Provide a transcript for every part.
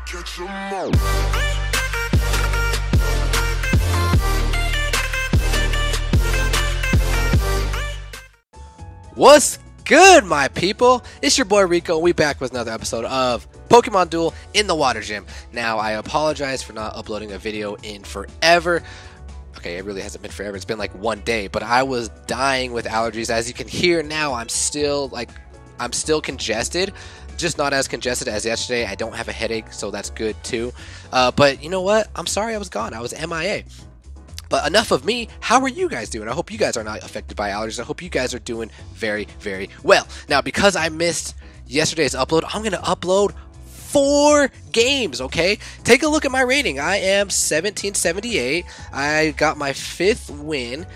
Catch 'em all. What's good, my people? It's your boy Rico, and we back with another episode of Pokemon Duel in the Water Gym. Now, I apologize for not uploading a video in forever. Okay, it really hasn't been forever. It's been like one day, but I was dying with allergies. As you can hear now, I'm still congested. Just not as congested as yesterday. I don't have a headache, so that's good too. But you know what? I'm sorry I was gone. I was MIA. But enough of me. How are you guys doing? I hope you guys are not affected by allergies. I hope you guys are doing very, very well. Now, because I missed yesterday's upload, I'm going to upload 4 games, okay? Take a look at my rating. I am 1778. I got my 5th win,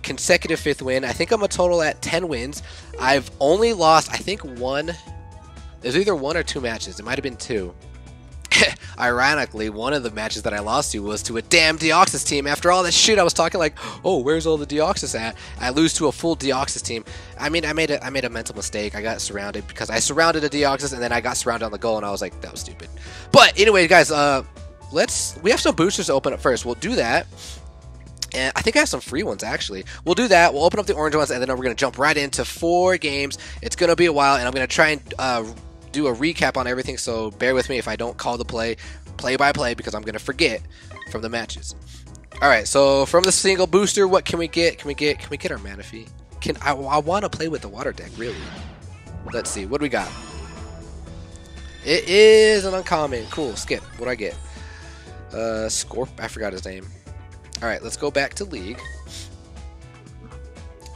consecutive 5th win. I think I'm a total at 10 wins. I've only lost, I think, one. There's either 1 or 2 matches. It might have been 2. Ironically, one of the matches that I lost to was to a damn Deoxys team. After all that shit I was talking like, oh, where's all the Deoxys at? I lose to a full Deoxys team. I mean, I made a mental mistake. I got surrounded because I surrounded a Deoxys and then I got surrounded on the goal and I was like, that was stupid. But anyway, guys, we have some boosters to open up first. We'll do that. And I think I have some free ones, actually. We'll do that. We'll open up the orange ones, and then we're going to jump right into 4 games. It's going to be a while, and I'm going to try and do a recap on everything, so bear with me if I don't call the play by play, because I'm going to forget from the matches. Alright, so from the single booster, what can we get? Can we get our Manaphy? I want to play with the water deck, really. Let's see, what do we got? It is an uncommon. Cool, skip. What do I get? Scorp, I forgot his name. Alright, let's go back to League.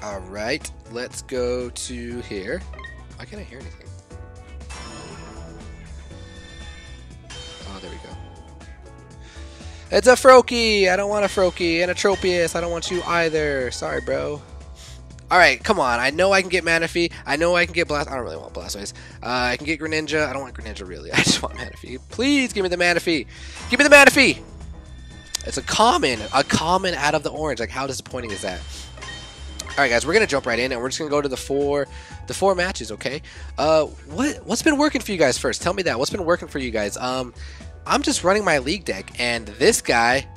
Alright, let's go to here. Why can't I hear anything? Oh, there we go. It's a Froakie! I don't want a Froakie. And a Tropius. I don't want you either. Sorry, bro. Alright, come on. I know I can get Manaphy. I know I can get Blast. I don't really want Blastoise. I can get Greninja. I don't want Greninja, really. I just want Manaphy. Please give me the Manaphy. Give me the Manaphy! It's a common out of the orange. Like, how disappointing is that? Alright, guys, we're gonna jump right in, and we're just gonna go to the four matches, okay? What's been working for you guys first? Tell me that. What's been working for you guys? I'm just running my league deck, and this guy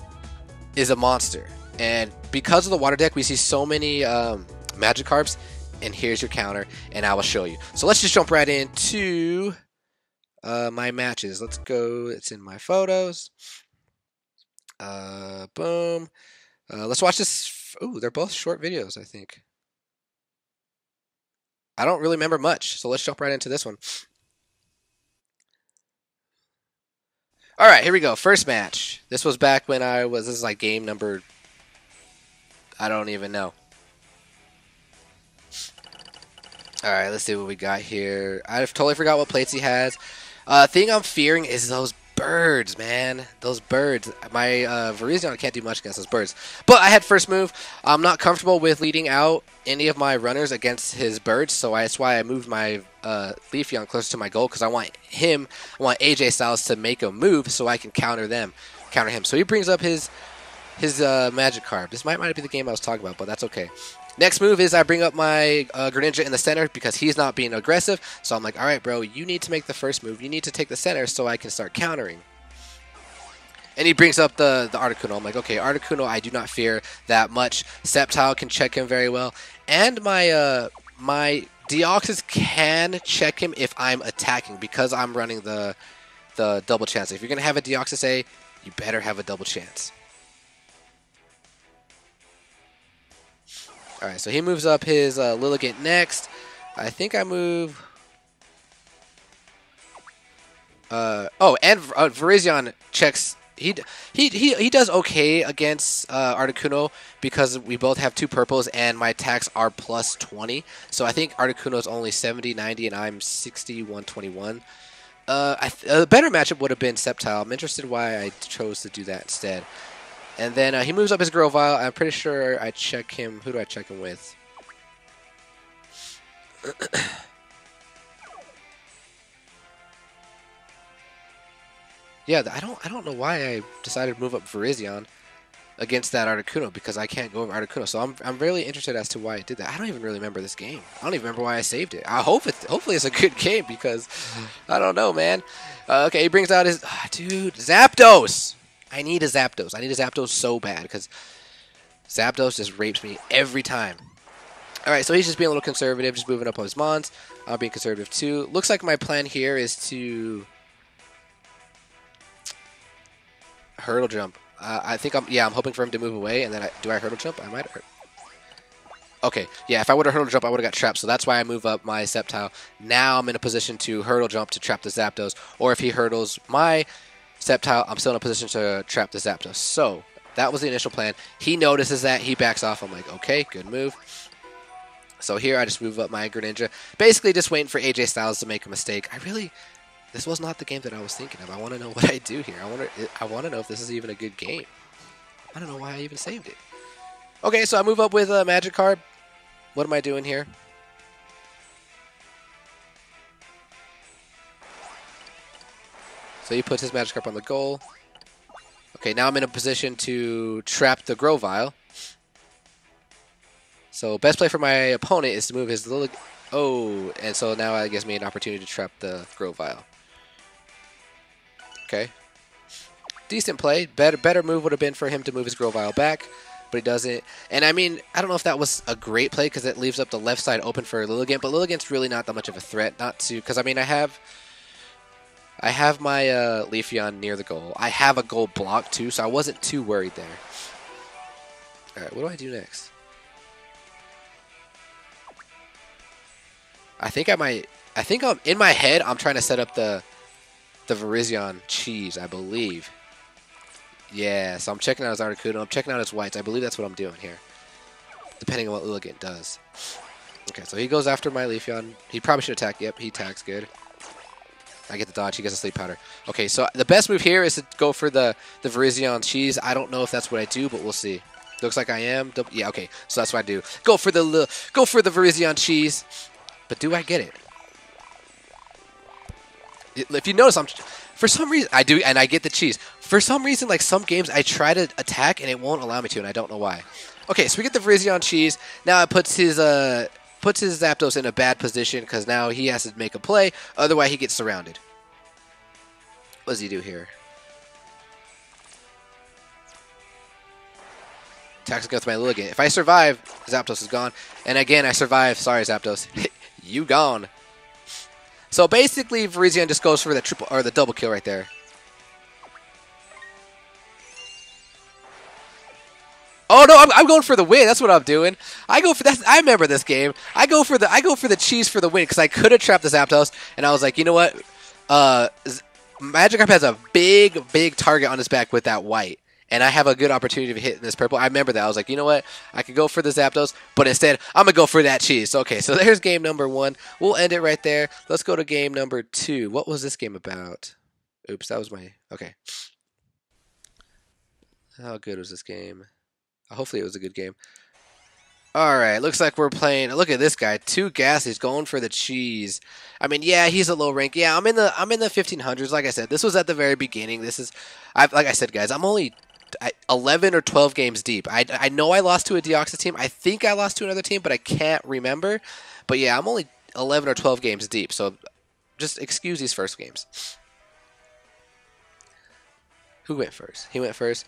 is a monster. And because of the water deck, we see so many Magikarps, and here's your counter, and I will show you. So let's just jump right into my matches. Let's go. It's in my photos. Boom. Let's watch this. Ooh, they're both short videos, I think. I don't really remember much, so let's jump right into this one. Alright, here we go. First match. This was back when this is like game number, I don't even know. Alright, let's see what we got here. I've totally forgot what plates he has. Thing I'm fearing is those birds, man. Those birds. My Virizion can't do much against those birds. But I had first move. I'm not comfortable with leading out any of my runners against his birds, so that's why I moved my Leafeon closer to my goal, because I want AJ Styles to make a move so I can counter him. So he brings up his Magikarp. This might be the game I was talking about, but that's okay. Next move is I bring up my Greninja in the center because he's not being aggressive. So I'm like, all right, bro, you need to make the first move. You need to take the center so I can start countering. And he brings up the Articuno. I'm like, okay, Articuno, I do not fear that much. Sceptile can check him very well. And my Deoxys can check him if I'm attacking because I'm running the double chance. If you're going to have a Deoxys A, you better have a double chance. Alright, so he moves up his Lilligant next. I think I move... and Virizion checks... He does okay against Articuno because we both have 2 purples and my attacks are plus 20. So I think Articuno's only 70, 90, and I'm 60, 121. A better matchup would have been Sceptile. I'm interested why I chose to do that instead. And then he moves up his Grovyle. I'm pretty sure I check him. Who do I check him with? Yeah, I don't know why I decided to move up Virizion. against that Articuno because I can't go over Articuno. So I'm really interested as to why I did that. I don't even really remember this game. I don't even remember why I saved it. Hopefully it's a good game because I don't know, man. Okay, he brings out his dude Zapdos. I need a Zapdos. I need a Zapdos so bad because Zapdos just rapes me every time. All right, so he's just being a little conservative, just moving up on his Mons. I'm being conservative too. Looks like my plan here is to hurdle jump. I think I'm hoping for him to move away, and then do I hurdle jump? I might. Okay, yeah, if I would have hurdle jump, I would have got trapped, so that's why I move up my Sceptile. Now I'm in a position to hurdle jump to trap the Zapdos, or if he hurdles my Sceptile, I'm still in a position to trap the Zapdos. So that was the initial plan. He notices that, he backs off. I'm like, okay, good move. So here I just move up my Greninja, basically just waiting for AJ Styles to make a mistake. This was not the game that I was thinking of. I want to know what I do here. I want to know if this is even a good game. I don't know why I even saved it. Okay, so I move up with a Magikarp. What am I doing here? So he puts his Magikarp on the goal. Okay, now I'm in a position to trap the Grovyle. So best play for my opponent is to move his little... Oh, and so now it gives me an opportunity to trap the Grovyle. Okay. Decent play. Better move would have been for him to move his Grovyle back, but he doesn't. And I mean, I don't know if that was a great play because it leaves up the left side open for Lilligant, but Lilligant's really not that much of a threat. Not to... Because, I mean, I have my Leafeon near the goal. I have a goal block, too, so I wasn't too worried there. Alright, what do I do next? I think I'm in my head. I'm trying to set up the Virizion cheese, I believe. Yeah, so I'm checking out his Articuno. I'm checking out his whites. I believe that's what I'm doing here, depending on what Lilligant does. Okay, so he goes after my Leafeon. He probably should attack. Yep, he attacks. Good. I get the dodge. He gets a sleep powder. Okay, so the best move here is to go for the Virizion cheese. I don't know if that's what I do, but we'll see. Looks like I am. Yeah, okay. So that's what I do. Go for the Virizion cheese. But do I get it? If you notice, for some reason I do, and I get the cheese. For some reason, like some games, I try to attack and it won't allow me to, and I don't know why. Okay, so we get the Virizion cheese. Now it puts his Zapdos in a bad position because now he has to make a play. Otherwise, he gets surrounded. What does he do here? Attacks against my Lilligant. If I survive, Zapdos is gone. And again, I survive. Sorry, Zapdos. You gone. So basically, Virizion just goes for the triple or the double kill right there. Oh no, I'm going for the win. That's what I'm doing. I go for that. I remember this game. I go for the cheese for the win because I could have trapped the Zapdos, and I was like, you know what? Magikarp has a big target on his back with that white. And I have a good opportunity of hitting this purple. I remember that. I was like, you know what? I could go for the Zapdos, but instead, I'm going to go for that cheese. Okay, so there's game number 1. We'll end it right there. Let's go to game number 2. What was this game about? Oops, that was my... Okay. How good was this game? Hopefully it was a good game. Alright, looks like we're playing... Look at this guy. 2 Ghastlies going for the cheese. I mean, yeah, he's a low rank. Yeah, I'm in the 1500s. Like I said, this was at the very beginning. This is... like I said, guys, I'm only... 11 or 12 games deep. I know I lost to a Deoxys team. I think I lost to another team, but I can't remember. But yeah, I'm only 11 or 12 games deep, so just excuse these first games. Who went first? He went first.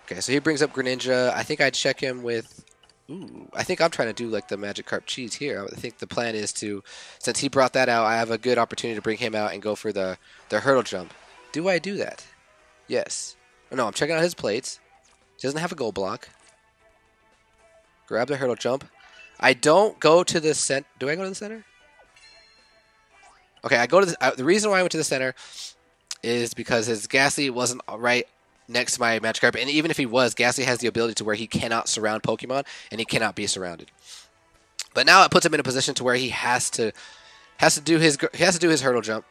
Okay, so he brings up Greninja. I think I'd check him with... Ooh, I think I'm trying to do like the Magikarp cheese here. I think the plan is to, since he brought that out, I have a good opportunity to bring him out and go for the hurdle jump. Do I do that? Yes. No, I'm checking out his plates. He doesn't have a gold block. Grab the hurdle jump. I don't go to the center. Do I go to the center? Okay, I go to the reason why I went to the center is because his Ghastly wasn't right next to my Magikarp, and even if he was, Ghastly has the ability to where he cannot surround Pokemon, and he cannot be surrounded. But now it puts him in a position to where he has to do his hurdle jump.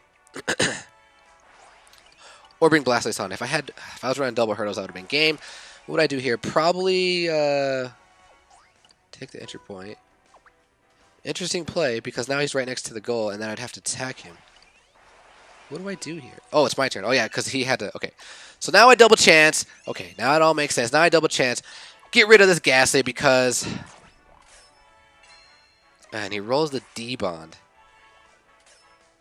Or bring Blastoise on. If I was running double hurdles, that would have been game. What would I do here? Probably take the entry point. Interesting play because now he's right next to the goal, and then I'd have to attack him. what do I do here? Oh, it's my turn. Oh, yeah, because he had to... Okay. So now I double chance. Okay, now it all makes sense. Now I double chance. Get rid of this Ghastly because... And he rolls the D-Bond.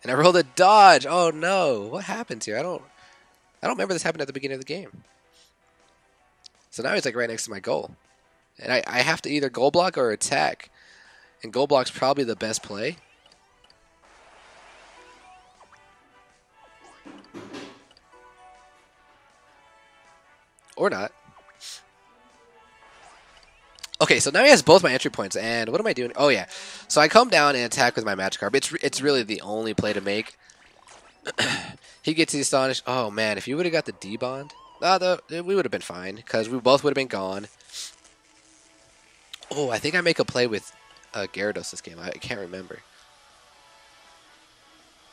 And I rolled a dodge. Oh, no. What happens here? I don't remember this happened at the beginning of the game. So now he's like right next to my goal. And I have to either goal block or attack. And goal block's probably the best play. Or not. Okay, so now he has both my entry points, and what am I doing? Oh, yeah. So I come down and attack with my Magikarp. It's really the only play to make. He gets the Astonished. Oh, man, if you would have got the D-Bond, we would have been fine, because we both would have been gone. Oh, I think I make a play with Gyarados this game. I can't remember.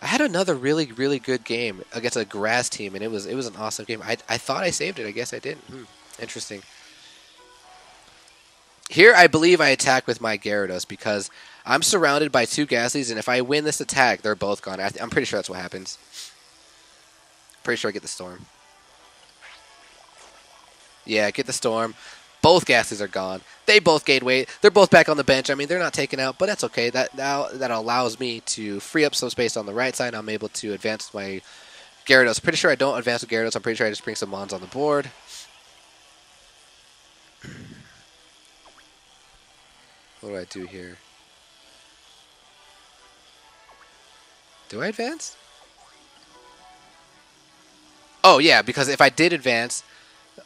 I had another really, really good game against a grass team, and it was an awesome game. I thought I saved it. I guess I didn't. Interesting. Here, I believe I attack with my Gyarados because I'm surrounded by two Ghastlies, and if I win this attack, they're both gone. I'm pretty sure that's what happens. Pretty sure I get the Storm. Yeah, get the Storm. Both Ghastlies are gone. They both gained weight. They're both back on the bench. I mean, they're not taken out, but that's okay. That allows me to free up some space on the right side. I'm able to advance my Gyarados. Pretty sure I don't advance with Gyarados. I'm pretty sure I just bring some Mons on the board. What do I do here? Do I advance? Oh yeah, because if I did advance,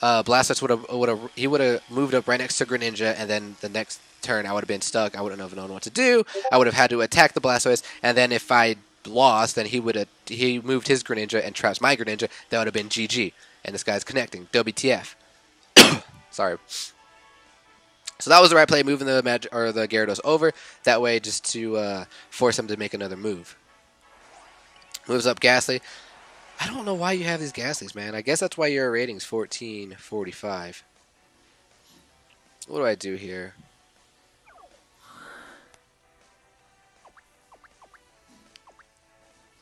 Blastoise would have moved up right next to Greninja, and then the next turn I would have been stuck. I wouldn't have known what to do. I would have had to attack the Blastoise, and then if I lost, then he moved his Greninja and traps my Greninja. That would have been GG. And this guy's connecting. WTF. Sorry. So that was the right play, moving the Gyarados over. That way, just to force him to make another move. Moves up Ghastly. I don't know why you have these Ghastlies, man. I guess that's why your rating's 1445. What do I do here?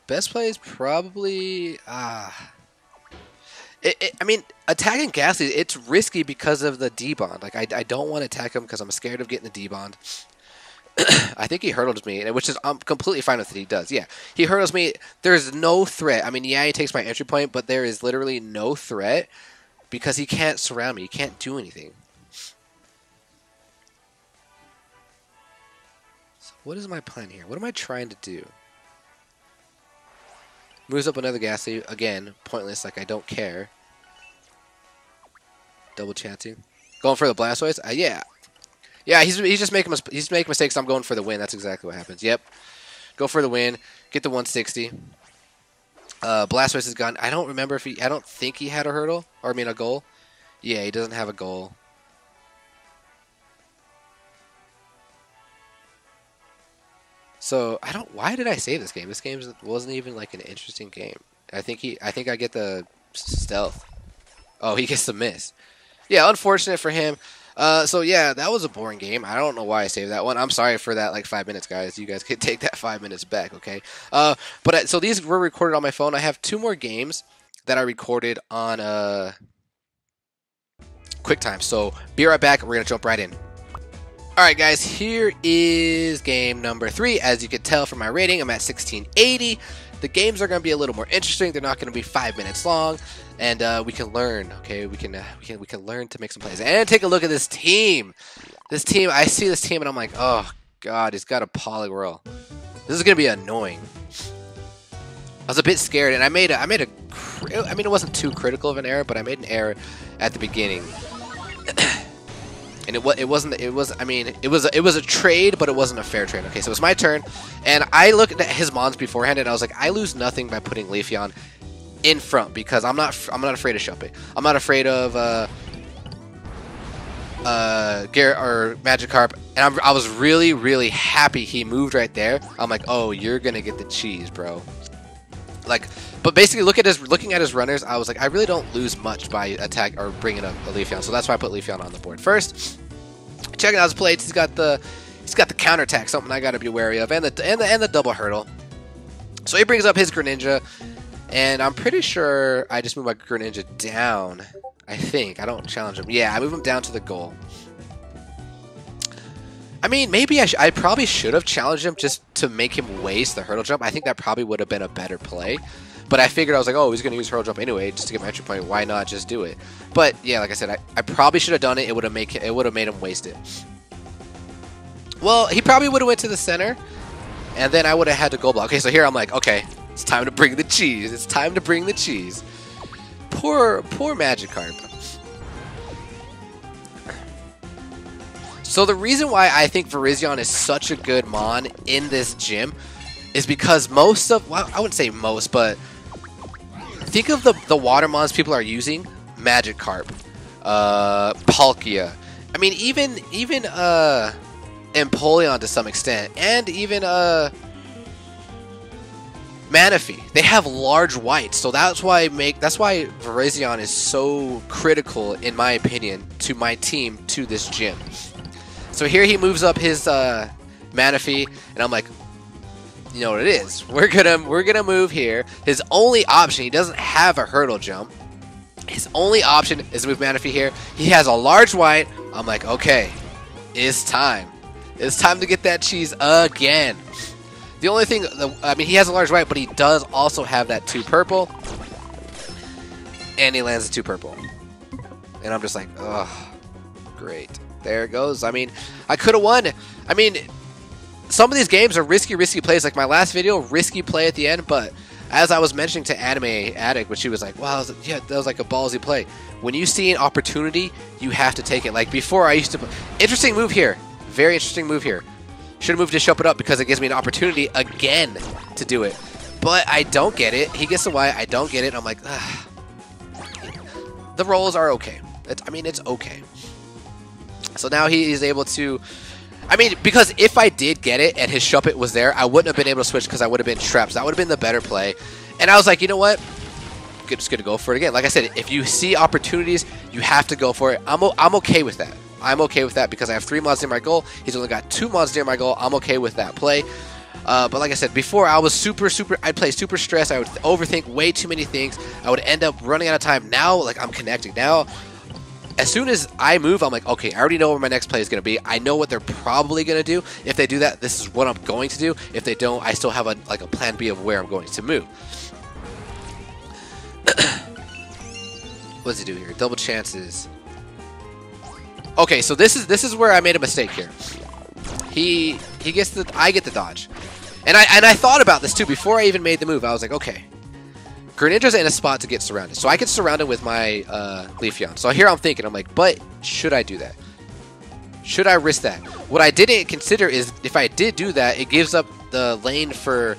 Best play is probably... I mean, attacking Ghastly, it's risky because of the D-Bond. Like, I don't want to attack him because I'm scared of getting the D-Bond. I think he hurdles me, which is I'm completely fine with it. He does, yeah. He hurdles me. There's no threat. I mean, yeah, he takes my entry point, but there is literally no threat because he can't surround me. He can't do anything. So what is my plan here? What am I trying to do? Moves up another Ghastly. Again, pointless, like I don't care. Double chancing. Going for the Blastoise? Yeah. Yeah, he's just making mistakes. I'm going for the win. That's exactly what happens. Yep. Go for the win. Get the 160. Blastoise is gone. I don't remember if I don't think he had a hurdle. Or, I mean, a goal. Yeah, he doesn't have a goal. So, why did I save this game? This game wasn't even, like, an interesting game. I think I get the stealth. Oh, he gets the miss. Yeah, unfortunate for him. So yeah, that was a boring game. I don't know why I saved that one. I'm sorry for that, like 5 minutes, guys. You guys could take that 5 minutes back, okay? So these were recorded on my phone. I have 2 more games that I recorded on QuickTime. So be right back. We're gonna jump right in. All right, guys. Here is game number 3. As you can tell from my rating, I'm at 1680. The games are going to be a little more interesting. They're not going to be 5 minutes long, and we can learn. Okay, we can learn to make some plays and take a look at this team. This team, I see this team, and I'm like, oh god, he's got a Poliwhirl. This is going to be annoying. I was a bit scared, and I mean, it wasn't too critical of an error, but I made an error at the beginning. And it was a trade, but it wasn't a fair trade. Okay, so it's my turn, and I looked at his Mons beforehand, and I was like, I lose nothing by putting Leafeon in front because I'm not afraid of Shuppet. I'm not afraid of Garrett or Magikarp, and I was really, really happy he moved right there. I'm like, oh, you're gonna get the cheese, bro. Like, but basically, looking at his runners, I was like, I really don't lose much by attack or bringing up a Leafeon, so that's why I put Leafeon on the board first. Checking out his plates, he's got the counterattack, something I got to be wary of, and the double hurdle. So he brings up his Greninja, And I'm pretty sure I just move my Greninja down. I think. I don't challenge him. Yeah, I move him down to the goal. I mean, maybe I probably should have challenged him just to make him waste the hurdle jump. I think that probably would have been a better play. But I figured, I was like, oh, he's going to use hurdle jump anyway just to get my entry point. Why not just do it? But yeah, like I said, I probably should have done it. It would have made him waste it. Well, he probably would have went to the center, and then I would have had to goal block. Okay, so here I'm like, okay, it's time to bring the cheese. It's time to bring the cheese. Poor Magikarp. So the reason why I think Virizion is such a good mon in this gym is because most of, well, I wouldn't say most, but think of the water mons people are using. Magikarp, Palkia. I mean, even Empoleon to some extent, and even Manaphy. They have large whites, so that's why Virizion is so critical, in my opinion, to my team, to this gym. So here he moves up his Manaphy, and I'm like, you know what it is. We're gonna move here. His only option, he doesn't have a hurdle jump. His only option is to move Manaphy here. He has a large white. I'm like, okay, it's time. It's time to get that cheese again. The only thing, I mean, he has a large white, but he does also have that 2 purple. And he lands a 2 purple. And I'm just like, oh, great. There it goes. I mean, I could have won. I mean, some of these games are risky plays. Like my last video, risky play at the end. But as I was mentioning to Anime Addict, which she was like, wow, yeah, that was like a ballsy play. When you see an opportunity, you have to take it. Like before, I used to... Interesting move here. Very interesting move here. Should have moved to Shup It Up because it gives me an opportunity again to do it. But I don't get it. He gets the Y. I don't get it. I'm like, ugh. The rolls are okay. I mean, it's okay. So now he is able to... I mean, because if I did get it and his Shup It was there, I wouldn't have been able to switch because I would have been trapped. So that would have been the better play. And I was like, you know what? I'm just going to go for it again. Like I said, if you see opportunities, you have to go for it. I'm okay with that. I'm okay with that because I have 3 mods near my goal. He's only got 2 mods near my goal. I'm okay with that play. But like I said, before I was I'd play super stressed. I would overthink way too many things. I would end up running out of time. Now, like, I'm connecting. Now, as soon as I move, I'm like, okay, I already know where my next play is going to be. I know what they're probably going to do. If they do that, this is what I'm going to do. If they don't, I still have a plan B of where I'm going to move. What does he do here? Double chances. Okay, so this is where I made a mistake here. He gets the... I get the dodge. And I thought about this too before I even made the move. I was like, okay, Greninja's in a spot to get surrounded. So I can surround him with my Leafeon. So here I'm thinking, I'm like, but should I do that? Should I risk that? What I didn't consider is if I did do that, it gives up the lane for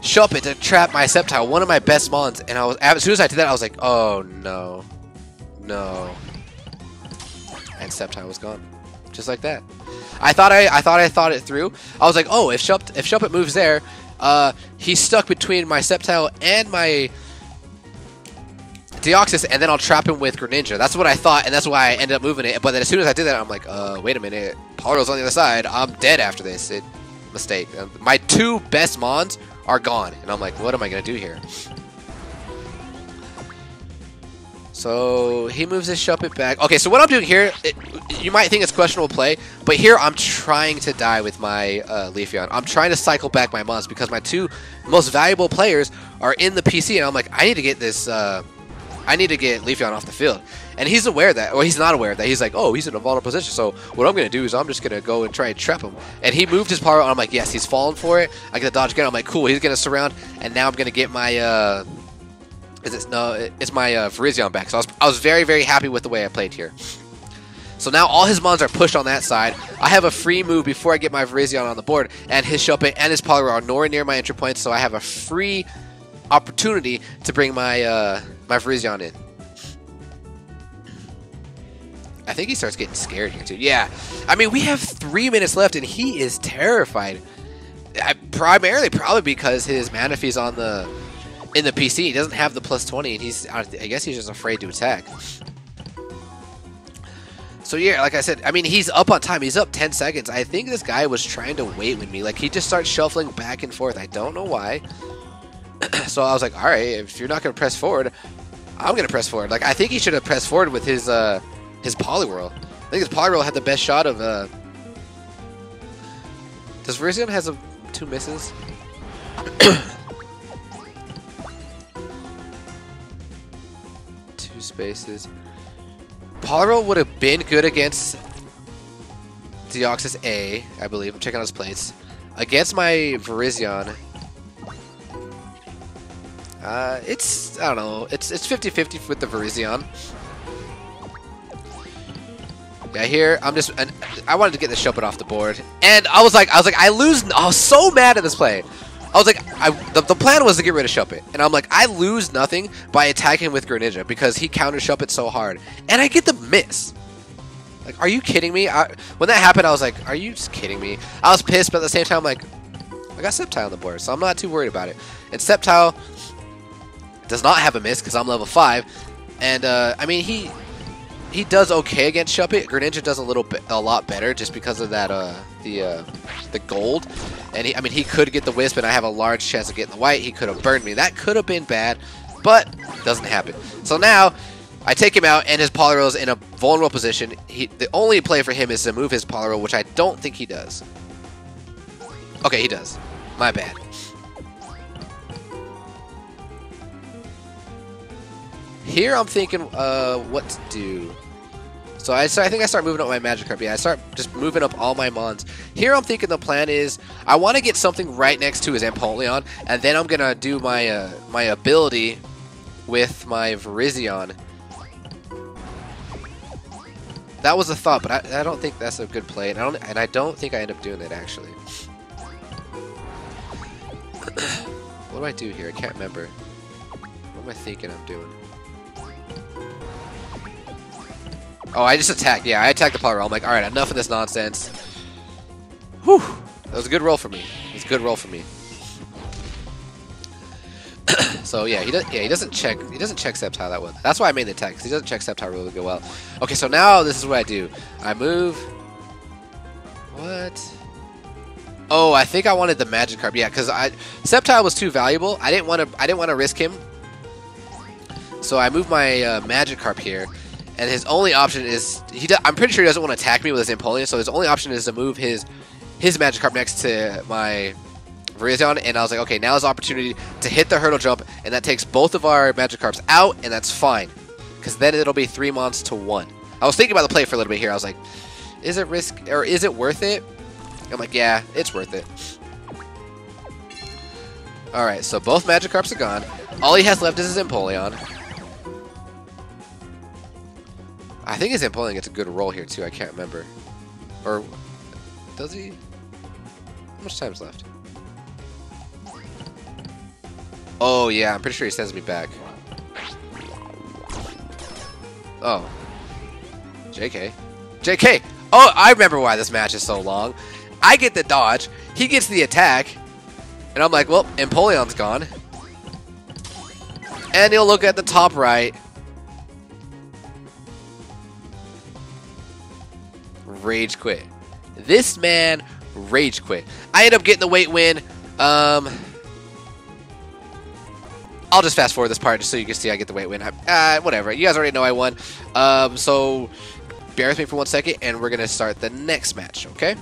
Shup It to trap my Sceptile, one of my best mons. And as soon as I did that, I was like, oh no. No. And Sceptile was gone. Just like that. I thought it through. I was like, oh, if Shup It moves there, he's stuck between my Sceptile and my Deoxys, and then I'll trap him with Greninja. That's what I thought, and that's why I ended up moving it. But then as soon as I did that, I'm like, wait a minute. Polyrol's on the other side. I'm dead after this. Mistake. My 2 best mons are gone. And I'm like, what am I going to do here? So he moves his Shup It back. Okay, so what I'm doing here, you might think it's questionable play, but here I'm trying to die with my Leafeon. I'm trying to cycle back my mons because my 2 most valuable players are in the PC, and I'm like, I need to get this. I need to get Leafeon off the field. And he's aware of that. Well, he's not aware of that. He's like, oh, he's in a vulnerable position. So what I'm going to do is I'm just going to go and try and trap him. And he moved his power. And I'm like, yes, he's fallen for it. I get the dodge again. I'm like, cool. He's going to surround. And now I'm going to get my... it's my Virizion back. So I was very, very happy with the way I played here. So now all his mons are pushed on that side. I have a free move before I get my Virizion on the board. And his Shup It and his Poliwhirl are nowhere near my entry points. So I have a free opportunity to bring my my Virizion in. I think he starts getting scared here too. Yeah, I mean, we have 3 minutes left and he is terrified. Primarily probably because his Manaphy's on in the PC. He doesn't have the +20 and I guess he's just afraid to attack. So yeah, like I said, I mean, he's up on time. He's up 10 seconds. I think this guy was trying to wait with me. Like, he just starts shuffling back and forth. I don't know why. So I was like, all right, if you're not gonna press forward, I'm gonna press forward. Like I think he should have pressed forward with his Poliwhirl. I think his Poliwhirl had the best shot of. Does Virizion has 2 misses? 2 spaces. Poliwhirl would have been good against Deoxys A, I believe. I'm checking out his plates. Against my Virizion, it's, I don't know, it's 50-50 with the Virizion. Yeah, here, I wanted to get the Shuppet off the board. And I was like, I was so mad at this play. I was like, the plan was to get rid of Shuppet. And I'm like, I lose nothing by attacking with Greninja because he counters Shuppet so hard. And I get the miss. Like, are you kidding me? When that happened, I was like, are you just kidding me? I was pissed, but at the same time, I'm like, I got Sceptile on the board, so I'm not too worried about it. And Sceptile does not have a miss because I'm level 5. And, I mean, he does okay against Shuppet. Greninja does a lot better just because of that, the gold. And he could get the Wisp, and I have a large chance of getting the White. He could have burned me. That could have been bad, but doesn't happen. So now, I take him out, and his Poliwhirl is in a vulnerable position. The only play for him is to move his Poliwhirl, which I don't think he does. Okay, he does. My bad. Here I'm thinking what to do. So I think I start moving up my Magikarp. Yeah, I start just moving up all my Mons. Here I'm thinking the plan is I want to get something right next to his Empoleon, and then I'm gonna do my my ability with my Virizion. That was a thought, but I don't think that's a good play, and I don't think I end up doing it actually. What do I do here? I can't remember. What am I thinking I'm doing? Oh, I just attacked. Yeah, I attacked the Poliwhirl. I'm like, all right, enough of this nonsense. Whew. That was a good roll for me. It was a good roll for me. So yeah, he doesn't check Sceptile that well. That's why I made the attack, because he doesn't check Sceptile really good well. Okay, so now this is what I do. I move. What? Oh, I think I wanted the Magikarp. Yeah, because Sceptile was too valuable. I didn't want to risk him. So I moved my Magikarp here, and his only option is I'm pretty sure he doesn't want to attack me with his Empoleon. So his only option is to move his Magikarp next to my Virizion, and I was like, okay, now is the opportunity to hit the Hurdle Jump, and that takes both of our Magikarps out, and that's fine, because then it'll be 3 Mons to 1. I was thinking about the play for a little bit here. I was like, is it worth it? I'm like, yeah, it's worth it. Alright, so both Magikarps are gone. All he has left is his Empoleon. I think his Empoleon gets a good roll here, too. I can't remember. Or, does he? How much time's left? Oh, yeah, I'm pretty sure he sends me back. Oh. JK. JK! Oh, I remember why this match is so long. I get the dodge, he gets the attack, and I'm like, well, Empoleon's gone. And he'll look at the top right. Rage quit. This man rage quit. I end up getting the weight win. I'll just fast forward this part just so you can see I get the weight win. Whatever. You guys already know I won. So bear with me for 1 second, and we're going to start the next match, okay?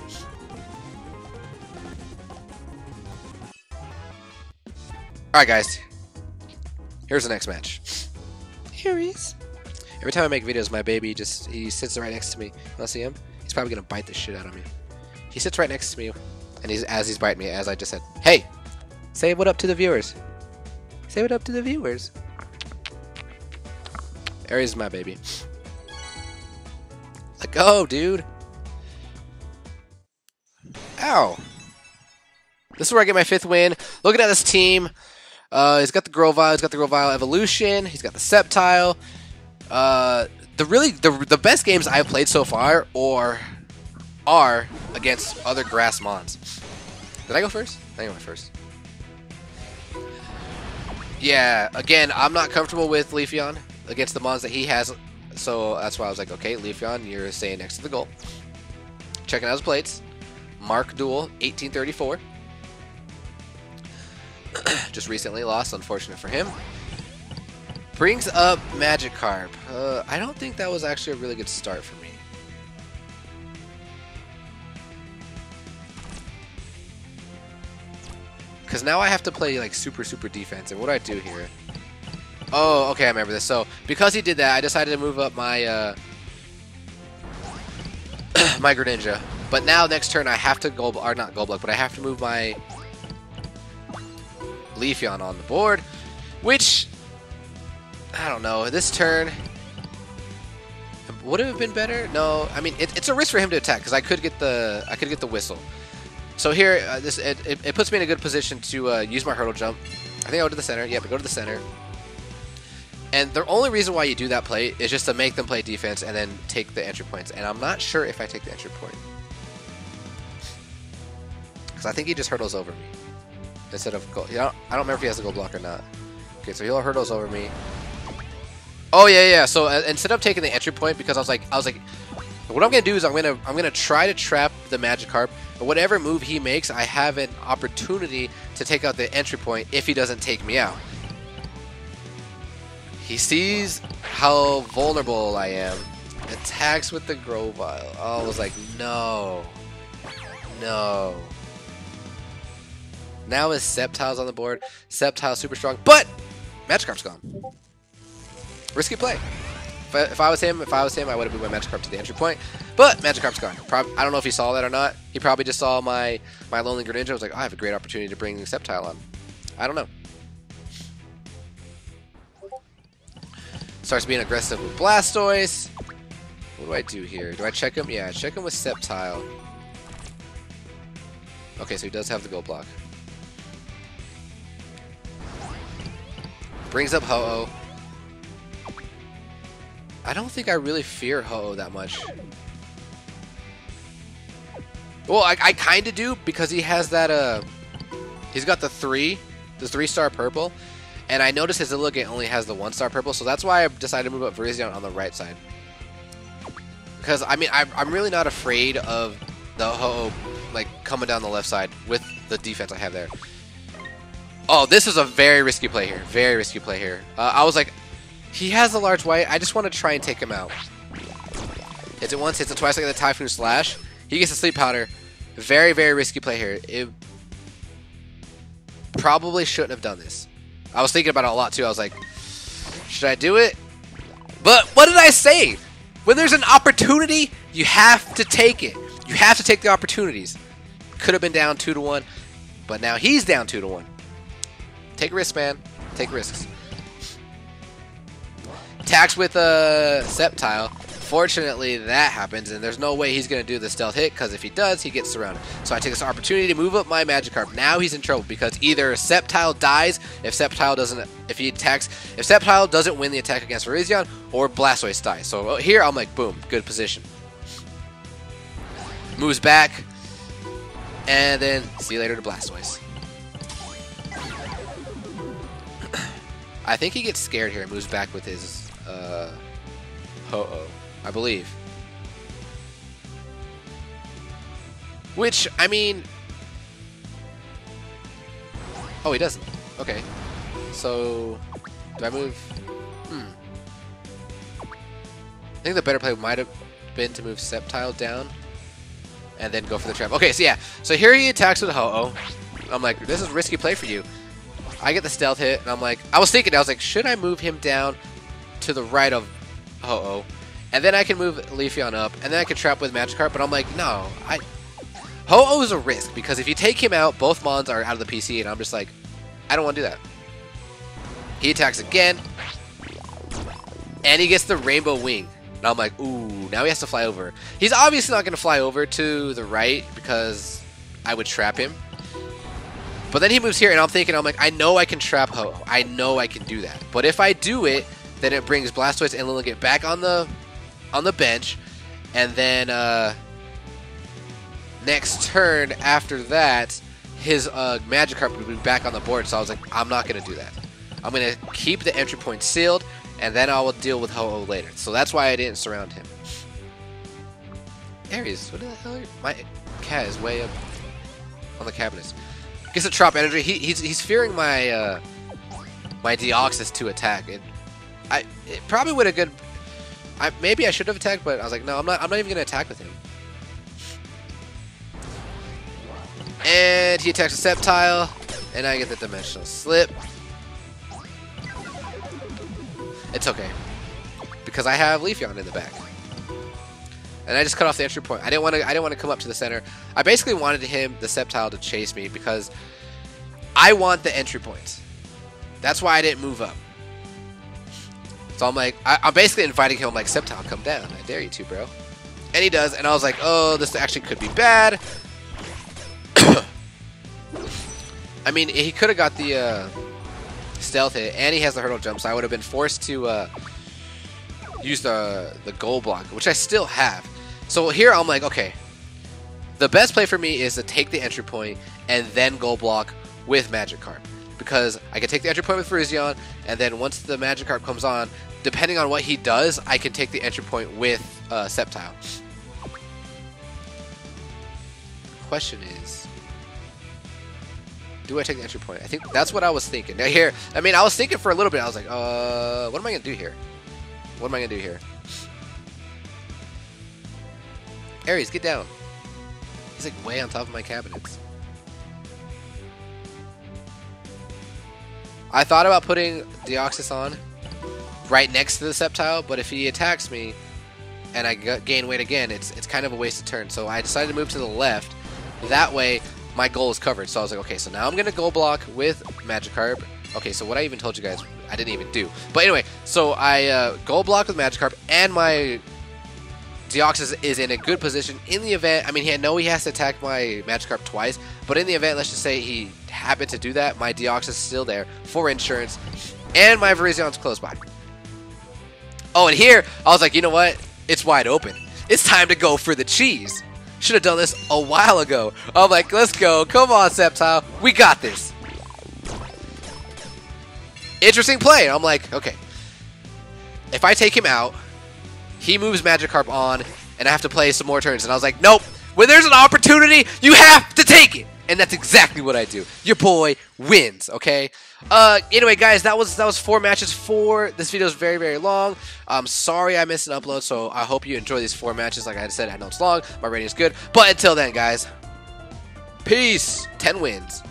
Alright, guys. Here's the next match. Here he is. Every time I make videos, my baby he sits right next to me. You want to see him? He's probably going to bite the shit out of me. He sits right next to me, and as he's biting me, as I just said, hey, say what up to the viewers. Say what up to the viewers. Aries is my baby. Let go, dude. Ow. This is where I get my 5th win. Looking at this team, he's got the Grovyle, he's got the Grovyle Evolution, he's got the Sceptile. The best games I've played so far are against other grass mons. Did I go first? I think I went first. Yeah, again, I'm not comfortable with Leafeon against the mons that he has, so that's why I was like, okay, Leafeon, you're staying next to the goal. Checking out his plates. Mark Duel, 1834. Just recently lost, unfortunate for him. Brings up Magikarp. I don't think that was actually a really good start for me. Because now I have to play like super defense. And what do I do here? Oh, okay, I remember this. So because he did that, I decided to move up my my Greninja. But now next turn I have to not Golduck, but I have to move my Leafeon on the board, which I don't know. This turn would it have been better? No, I mean it's a risk for him to attack because I could get the whistle. So here, it puts me in a good position to use my hurdle jump. I think I'll go to the center. Yeah, but go to the center. And the only reason why you do that play is just to make them play defense and then take the entry points. And I'm not sure if I take the entry point. Because I think he just hurdles over me. Instead of go. I don't remember if he has to go block or not. Okay, so he'll hurdles over me. Oh yeah. So instead of taking the entry point, because I was like, what I'm gonna do is I'm gonna try to trap the Magikarp. But whatever move he makes, I have an opportunity to take out the entry point if he doesn't take me out. He sees how vulnerable I am. Attacks with the Grovyle. Oh, I was like, no. No. Now his Sceptile's on the board. Sceptile's super strong, but Magikarp's gone. Risky play. If I was him, I would have moved my Magikarp to the entry point. But Magikarp's gone. I don't know if he saw that or not. He probably just saw my Lonely Greninja. I was like, oh, I have a great opportunity to bring the Sceptile on. I don't know. Starts being aggressive with Blastoise. What do I do here? Do I check him? Yeah, I check him with Sceptile. Okay, so he does have the Gold Block. Brings up Ho-Oh. I don't think I really fear Ho-Oh that much. Well, I kind of do because he has that, he's got the 3-star purple. And I noticed his Illigant only has the 1-star purple, so that's why I decided to move up Virizion on the right side. Because, I mean, I'm really not afraid of the Ho-Oh, like, coming down the left side with the defense I have there. Oh, this is a very risky play here. Very risky play here. I was like, he has the large white. I just want to try and take him out. Hits it once, hits it twice, like the Typhoon Slash. He gets a Sleep Powder. Very risky play here. It probably shouldn't have done this. I was thinking about it a lot too. I was like, should I do it? But what did I say? When there's an opportunity, you have to take it. You have to take the opportunities. Could have been down 2-1, but now he's down 2-1. Take risks, man. Take risks. Attacks with a Sceptile. Fortunately, that happens, and there's no way he's going to do the stealth hit, because if he does, he gets surrounded. So I take this opportunity to move up my Magikarp. Now he's in trouble, because either Sceptile dies if Sceptile doesn't win the attack against Virizion, or Blastoise dies. So here, I'm like, boom, good position. Moves back, and then see you later to Blastoise. I think he gets scared here and moves back with his Ho-Oh. I believe. Which, I mean... Oh, he doesn't. Okay. So... Do I move... I think the better play might have been to move Sceptile down. And then go for the trap. Okay, so yeah. So here he attacks with Ho-Oh. I'm like, this is a risky play for you. I get the stealth hit, and I'm like... I was like, should I move him down to the right of Ho-Oh? And then I can move Leafeon up, and then I can trap with Magikarp, but I'm like, no. Ho-Oh is a risk, because if you take him out, both Mons are out of the PC, and I'm just like, I don't want to do that. He attacks again, and he gets the Rainbow Wing. And I'm like, ooh, now he has to fly over. He's obviously not going to fly over to the right, because I would trap him. But then he moves here, and I'm thinking, I'm like, I know I can trap Ho-Oh. I know I can do that. But if I do it, then it brings Blastoise and Lilligant back on the bench, and then next turn after that, his Magikarp would be back on the board. So I was like, I'm not going to do that. I'm going to keep the entry point sealed, and then I will deal with Ho-Oh later. So that's why I didn't surround him. Aries, what the hell? My cat is way up on the cabinets. Gets a Trop Energy. He's fearing my my Deoxys to attack. It probably would have good. Maybe I should have attacked, but I was like, no, I'm not even gonna attack with him. And he attacks a Sceptile, and I get the Dimensional Slip. It's okay, because I have Leafeon in the back, and I just cut off the entry point. I didn't want to come up to the center. I basically wanted the Sceptile to chase me because I want the entry points. That's why I didn't move up. So I'm like, I'm basically inviting him, like, Sceptile, come down. I dare you to, bro. And he does, and I was like, oh, this actually could be bad. I mean, he could have got the stealth hit, and he has the hurdle jump, so I would have been forced to use the goal block, which I still have. So here I'm like, okay, the best play for me is to take the entry point and then goal block with Magikarp, because I can take the entry point with Virizion, and then once the Magikarp comes on, depending on what he does, I can take the entry point with Sceptile. Question is, do I take the entry point? I think that's what I was thinking. Now here, I mean, I was thinking for a little bit. I was like, what am I gonna do here? What am I gonna do here? Aries, get down. He's like way on top of my cabinets. I thought about putting Deoxys on right next to the Sceptile, but if he attacks me and I gain weight again, it's kind of a waste of turn. So I decided to move to the left. That way, my goal is covered. So I was like, okay, so now I'm going to goal block with Magikarp. Okay, so what I even told you guys, I didn't even do. But anyway, so I goal block with Magikarp, and my Deoxys is in a good position in the event. I mean, I know he has to attack my Magikarp twice, but in the event, let's just say he happened to do that, my Deoxys is still there for insurance, and my Virizion's close by. Oh, and here, I was like, you know what? It's wide open. It's time to go for the cheese. Should have done this a while ago. I'm like, let's go. Come on, Sceptile. We got this. Interesting play. I'm like, okay. If I take him out, he moves Magikarp on, and I have to play some more turns. And I was like, nope. When there's an opportunity, you have to take it. And that's exactly what I do. Your boy wins, okay? Anyway, guys, that was 4 matches. This video is very, very long. I'm sorry I missed an upload, so I hope you enjoy these 4 matches. Like I said, I know it's long. My rating is good. But until then, guys, peace. 10 wins.